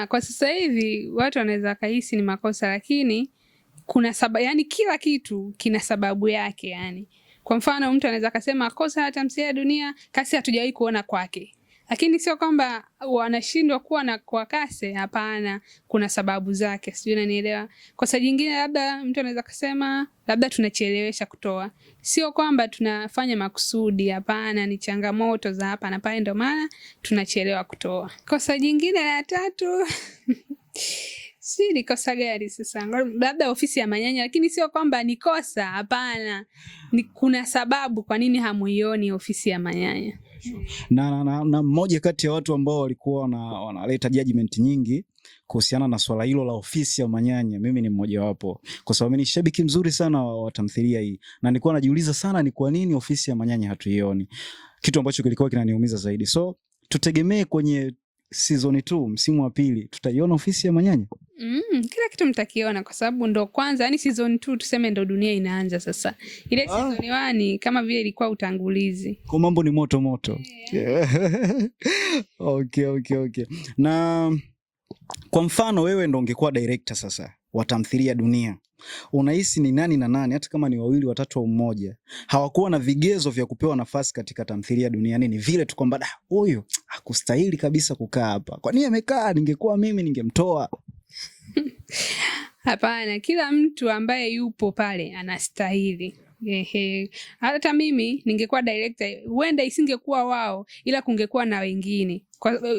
Kwa sasa hivi watu wanaweza kahisi ni makosa, lakini kuna sababu, yani kila kitu kina sababu yake yani. Kwa mfano mtu anaweza kusema kosa la Tamthilia ya Dunia Kasi hatujawahi kuona kwake. Lakini sio kwamba wanashindwa kuwa na kwa Kasi, hapana, kuna sababu zake. Sijui unanielewa. Kosa jingine labda mtu anaweza kusema labda tunachelewesha kutoa. Sio kwamba tunafanya makusudi, hapana, ni changamoto za hapa na pale ndio maana tunachelewa kutoa. Kosa jingine la tatu si ni kosa gani sasa? Labda ofisi ya manyanya, lakini sio kwamba ni kosa, hapana. Ni kuna sababu kwa nini hamuioni ofisi ya manyanya. Na mmoja kati ya watu ambao walikuwa wanaleta judgment nyingi kuhusiana na swala hilo la ofisi ya manyanya, mimi ni mmoja wapo, kwa sababu mimi ni shabiki mzuri sana wa tamthilia hii, na nilikuwa najiuliza sana ni kwa nini ofisi ya manyanya hatuioni, kitu ambacho kilikuwa kinaniumiza zaidi. So tutegemee kwenye season 2 msimu wa pili tutaiona ofisi ya manyanya? Kila kitu mtakiona kwa sababu ndo kwanza, yani season 2 tuseme ndo dunia inaanza sasa. Ile season 1 kama vile ilikuwa utangulizi. Kwa mambo ni moto moto. Yeah. Okay. Na kwa mfano wewe ndo ungekuwa director sasa wa Tamthilia Dunia, unahisi ni nani na nani, hata kama ni wawili, watatu au mmoja, hawakuwa na vigezo vya kupewa nafasi katika Tamthilia Dunia? Ni vile tu kwamba huyu hakustahili kabisa kukaa hapa, kwa nini amekaa? Ningekuwa mimi ningemtoa. Hapana, kila mtu ambaye yupo pale anastahili. Hata mimi ningekuwa director, huenda isingekuwa wao ila kungekuwa na wengine.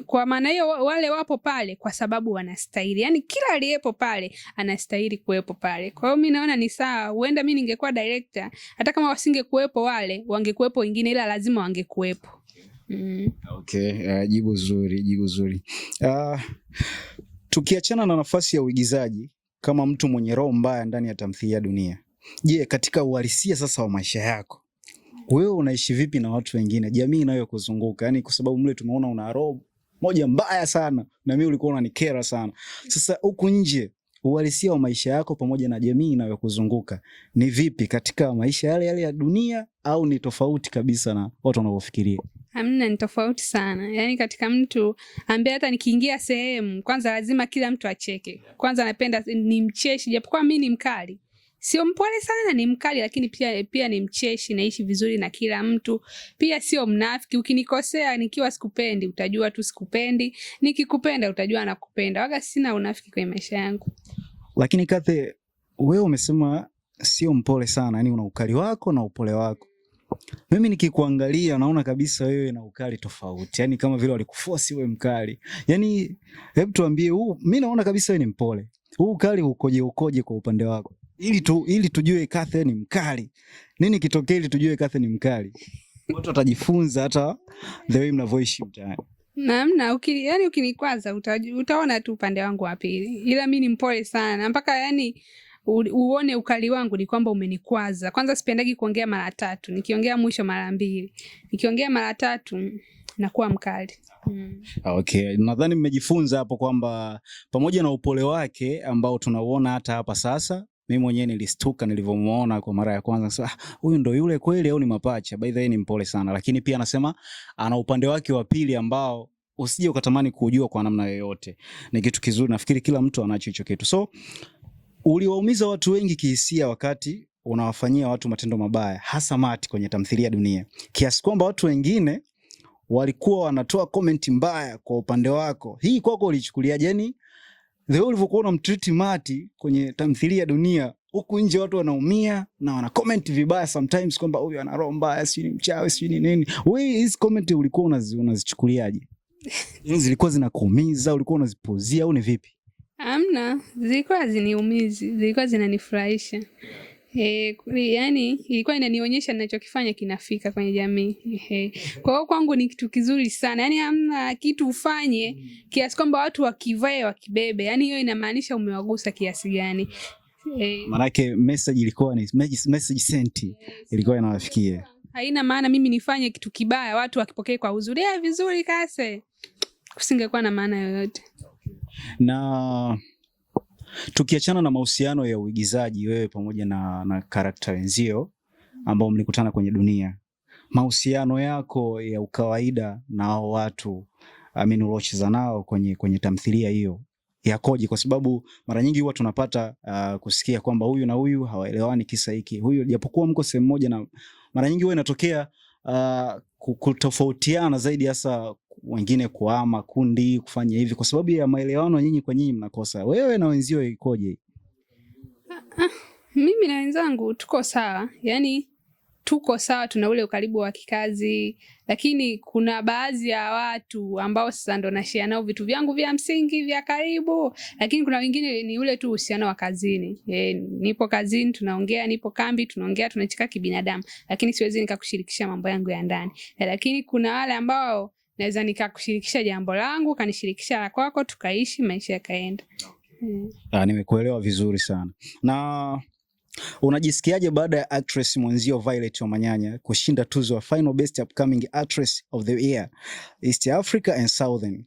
Kwa maana hiyo wale wapo pale kwa sababu wanastahili. Yani kila aliyepo pale anastahili kuwepo pale. Kwa hiyo mimi naona ni sawa. Huenda mimi ningekuwa director, hata kama wasingekuwepo wale, wangekuwepo wengine, ila lazima wangekuwepo. Okay, jibu zuri. Tukiachana na nafasi ya uigizaji kama mtu mwenye roho mbaya ndani ya Tamthilia Dunia, je, katika uhalisia sasa wa maisha yako, wewe unaishi vipi na watu wengine, jamii inayokuzunguka? Yani kwa sababu mle tumeona una roho moja mbaya sana na mimi ulikuwa unanikera sana. Sasa huku nje uhalisia wa maisha yako pamoja na jamii inayokuzunguka ni vipi katika maisha yale ya dunia, au ni tofauti kabisa na watu wanavyofikiria? Hamna, ni tofauti sana. Yani katika mtu ambaye hata nikiingia sehemu kwanza lazima kila mtu acheke. Kwanza napenda ni mcheshi, japokuwa mimi ni mkali. Sio mpole sana, ni mkali, lakini pia ni mcheshi, naishi vizuri na kila mtu. Pia sio mnafiki. Ukinikosea nikiwa sikupendi, utajua tu sikupendi. Nikikupenda utajua nakupenda. Waga sina unafiki kwenye maisha yangu. Lakini Kathe, wewe umesema sio mpole sana, yani una ukali wako na upole wako. Mimi nikikuangalia naona kabisa wewe na ukali tofauti. Yani kama vile walikuforce wewe mkali. Yani hebu tuambie, mimi naona kabisa wewe ni mpole. Huu ukali ukoje kwa upande wako? Ili tujue Kathe ni mkali. Nini kitokee ili tujue Kathe ni mkali? Watu watajifunza hata the way mnavoishi mtaani. Namna ukinikwaza utaona tu upande wangu wa pili. Ila mimi ni mpole sana. Mpaka yani uone ukali wangu ni kwamba umenikwaza. Kwanza sipendagi kuongea mara 3. Nikiongea mwisho mara 2. Nikiongea mara 3 nakuwa mkali. Okay, nadhani mmejifunza hapo kwamba pamoja na upole wake ambao tunauona hata hapa sasa, mimi mwenyewe nilistuka nilivyomuona kwa mara ya kwanza. Sasa huyu ndo yule kweli au ni mapacha? By the way, ni mpole sana, lakini pia anasema ana upande wake wa pili ambao usije ukatamani kujua kwa namna yoyote. Ni kitu kizuri, nafikiri kila mtu anacho hicho kitu. So uliwaumiza watu wengi kihisia wakati unawafanyia watu matendo mabaya, hasa Mati kwenye Tamthilia Dunia, kiasi kwamba watu wengine walikuwa wanatoa comment mbaya kwa upande wako. Hii kwako ulichukuliaje? Yani the way ulivyokuwa unamtreat Mati kwenye Tamthilia Dunia, huku nje watu wanaumia na wana comment vibaya sometimes kwamba huyu ana roho mbaya, si ni mchawi, si ni nini. Wewe hizi comment ulikuwa unazichukuliaje? Yani zilikuwa zinakuumiza, ulikuwa unazipozia au ni vipi? Hamna, zilikuwa haziniumizi, zilikuwa zinanifurahisha. Yani ilikuwa inanionyesha ninachokifanya kinafika kwenye jamii. Kwa hiyo kwangu ni kitu kizuri sana. Yani hamna kitu ufanye kiasi kwamba watu wakivae wakibebe. Yani hiyo inamaanisha umewagusa kiasi gani. Manake message ilikuwa ni message sent, ilikuwa inawafikia. Haina maana mimi nifanye kitu kibaya watu wakipokee kwa uzuri. Vizuri Kase. Kusingekuwa na maana yoyote. Na tukiachana na mahusiano ya uigizaji, wewe pamoja na karakta wenzio ambao mlikutana kwenye dunia, mahusiano yako ya ukawaida na hao watu uliocheza nao kwenye tamthilia hiyo yakoje? Kwa sababu mara nyingi huwa tunapata kusikia kwamba huyu na huyu hawaelewani kisa hiki, huyu japokuwa mko sehemu moja, na mara nyingi huwa inatokea kutofautiana zaidi, hasa wengine kuhama kundi kufanya hivi kwa sababu ya maelewano, nyinyi kwa nyinyi mnakosa. Wewe na wenzio ikoje? Mimi na wenzangu tuko sawa, yani tuko sawa, tuna ule ukaribu wa kikazi, lakini kuna baadhi ya watu ambao sasa ndo nashare nao vitu vyangu vya msingi vya karibu, lakini kuna wengine ni ule tu uhusiano wa kazini. Nipo kazini tunaongea, nipo kambi tunaongea, tunachika kibinadamu, lakini siwezi nikakushirikisha mambo yangu ya ndani. Lakini kuna wale ambao naweza nikakushirikisha jambo langu, kanishirikisha la kwako, tukaishi maisha yakaenda. Nimekuelewa vizuri sana. Na unajisikiaje baada ya actress mwenzio Violet Wamanyanya kushinda tuzo ya Final Best Upcoming Actress of the Year East Africa and Southern?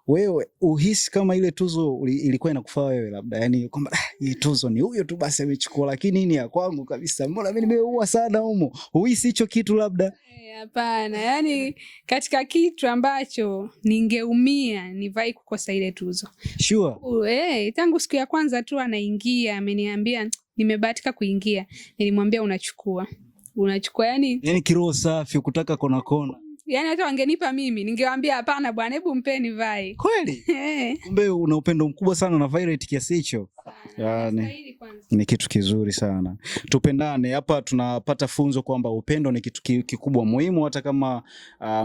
Wewe uhisi kama ile tuzo ilikuwa inakufaa wewe labda, yani kwamba hii tuzo ni huyo tu basi amechukua, lakini ni ya kwangu kabisa, mbona mimi nimeua sana humo? Uhisi hicho kitu labda? Hapana, yani katika kitu ambacho ningeumia ni Vai kukosa ile tuzo. Sure. Tangu siku ya kwanza tu anaingia ameniambia nimebahatika kuingia, nilimwambia unachukua yani kiroho safi kutaka kona. Yani hata wangenipa mimi ningewaambia hapana bwana, hebu mpeni Vai. Kweli? Kumbe una upendo mkubwa sana na Violet kiasi hicho. Yani ni kitu kizuri sana. Tupendane. Hapa tunapata funzo kwamba upendo ni kitu kikubwa muhimu, hata kama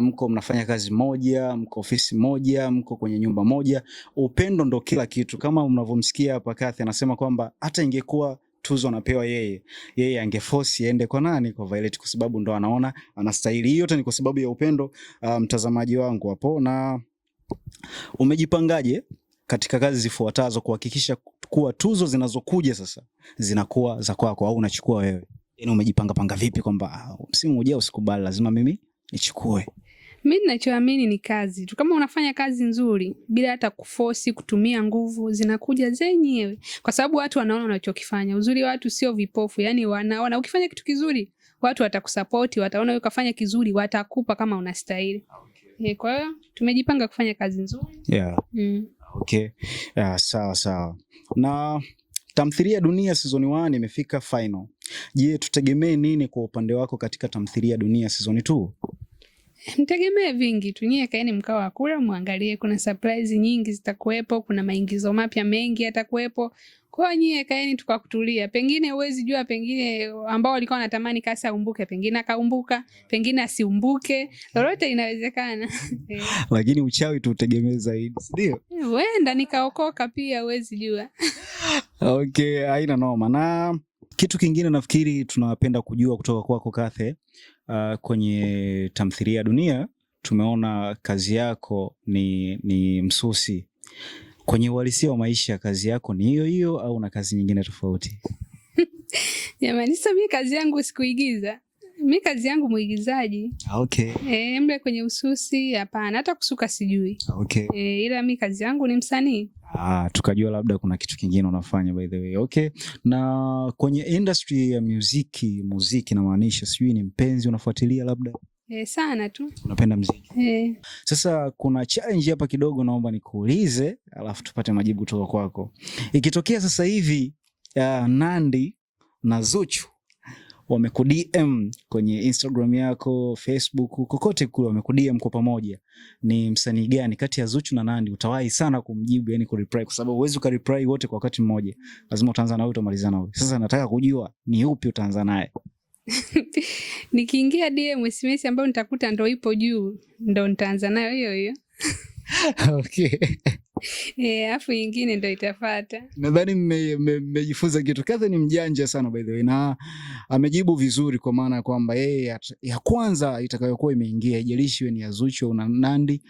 mko mnafanya kazi moja, mko ofisi moja, mko kwenye nyumba moja, upendo ndo kila kitu. Kama mnavyomsikia hapa Kathy anasema kwamba hata ingekuwa tuzo anapewa yeye angeforce aende kwa nani? Kwa Violet, kwa sababu ndo anaona anastahili. Hiyo yote ni kwa sababu ya upendo. Mtazamaji wangu hapo, na umejipangaje katika kazi zifuatazo kuhakikisha kuwa tuzo zinazokuja sasa zinakuwa za kwako au unachukua wewe? Yani umejipanga vipi kwamba msimu ujao usikubali, lazima mimi nichukue? Mimi ninachoamini ni kazi tu. Kama unafanya kazi nzuri bila hata kuforce kutumia nguvu, zinakuja zenyewe, kwa sababu watu wanaona unachokifanya. Uzuri wa watu sio vipofu, yani wanaona ukifanya kitu kizuri watu watakusupport, wataona wewe ukafanya kizuri, watakupa kama unastahili. Kwa hiyo tumejipanga kufanya kazi nzuri. Okay. Sawa. Na Tamthilia Dunia season 1 imefika final. Je, tutegemee nini kwa upande wako katika Tamthilia Dunia season 2? Mtegemee vingi tu, nyie kaeni mkao wa kula muangalie, kuna surprise nyingi zitakuwepo, kuna maingizo mapya mengi yatakuwepo. Kwa nyie kaeni tukakutulia, pengine uwezi jua, pengine ambao walikuwa wanatamani Kasi aumbuke pengine akaumbuka, pengine asiumbuke, lolote inawezekana. Lakini uchawi tutegemee zaidi, ndio? Wenda nikaokoka pia, uwezi jua. Okay, haina noma. Na kitu kingine nafikiri tunapenda kujua kutoka kwako Kathy, kwenye Tamthilia Dunia tumeona kazi yako ni msusi. Kwenye uhalisia wa maisha kazi yako ni hiyo au na kazi nyingine tofauti? Jamani, sasa mimi kazi yangu sikuigiza. Mimi kazi yangu muigizaji. Okay. Mle kwenye ususi hapana, hata kusuka sijui. Okay. Ila mimi kazi yangu ni msanii. Tukajua labda kuna kitu kingine unafanya by the way. Okay. Na kwenye industry ya muziki na maanisha, sijui ni mpenzi unafuatilia labda? Sana tu. Unapenda muziki? Sasa kuna challenge hapa kidogo naomba nikuulize, alafu tupate majibu kutoka kwako. Ikitokea sasa hivi Nandy na Zuchu wamekudm kwenye Instagram yako, Facebook, kokote kule wamekudm kwa pamoja, ni msanii gani kati ya Zuchu na Nandy utawahi sana kumjibu, yani kureply? Kwa sababu huwezi ukareply wote kwa wakati mmoja, lazima utaanza na wewe utamaliza na wewe. Sasa nataka kujua ni upi utaanza naye. Nikiingia DM SMS ambayo nitakuta ndo ipo juu ndo nitaanza nayo hiyo. Okay. Afu nyingine ndo itafuata. Nadhani mmejifunza kitu. Kathy ni mjanja sana by the way, na amejibu vizuri, kwa maana kwamba yeye ya kwanza itakayokuwa imeingia, haijalishi ni ya Zuchu au Nandy,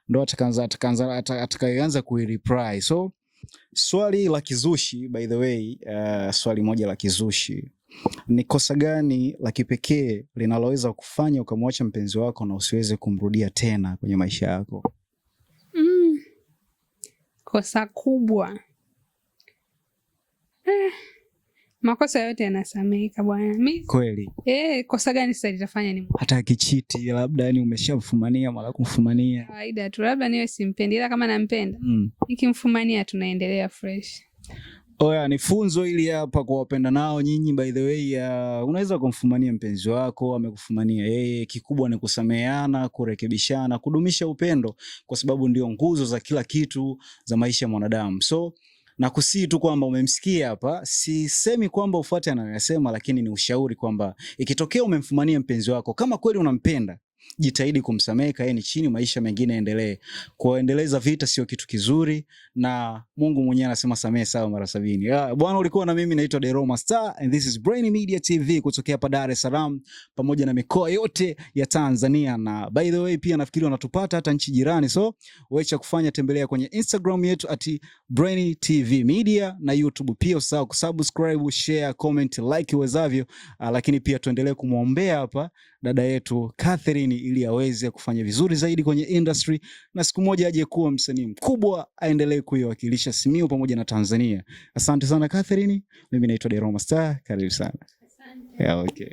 ndo atakaanza kuireply. So swali la kizushi by the way, swali moja la kizushi. Ni kosa gani la kipekee linaloweza kufanya ukamwacha mpenzi wako na usiweze kumrudia tena kwenye maisha yako? Kosa kubwa. Makosa yote yanasameheka bwana. Mimi Kweli. Kosa gani sasa litafanya ni hata akichiti labda yani umeshamfumania mara kumfumania. Kawaida tu, labda niwe simpendi, ila kama nampenda nikimfumania tunaendelea fresh. Oya, ni funzo ili hapa kwa wapenda nao nyinyi. By the way, unaweza kumfumania mpenzi wako, amekufumania yeye, kikubwa ni kusameheana, kurekebishana, kudumisha upendo, kwa sababu ndio nguzo za kila kitu za maisha ya mwanadamu. So na kusii tu kwamba umemsikia hapa, sisemi kwamba ufuate anayosema, lakini ni ushauri kwamba ikitokea umemfumania mpenzi wako, kama kweli unampenda, jitahidi kumsamehe, kaeni chini, maisha mengine endelee. Kuendeleza vita sio kitu kizuri, na Mungu mwenyewe anasema samehe sawa mara 70. Bwana, ulikuwa na mimi, naitwa Deroma Star and this is Brainy Media TV kutokea hapa Dar es Salaam pamoja na mikoa yote ya Tanzania, na by the way pia nafikiri wanatupata hata nchi jirani. So wewe kufanya, tembelea kwenye Instagram yetu @Brainy TV Media na YouTube pia. Usahau kusubscribe, share, comment, like uwezavyo. Lakini pia tuendelee kumuombea hapa dada yetu Catherine ili aweze kufanya vizuri zaidi kwenye industry na siku moja aje kuwa msanii mkubwa, aendelee kuiwakilisha Simiyu pamoja na Tanzania. Asante sana Catherine, mimi naitwa Deroma Star, karibu sana. Asante. Yeah, okay.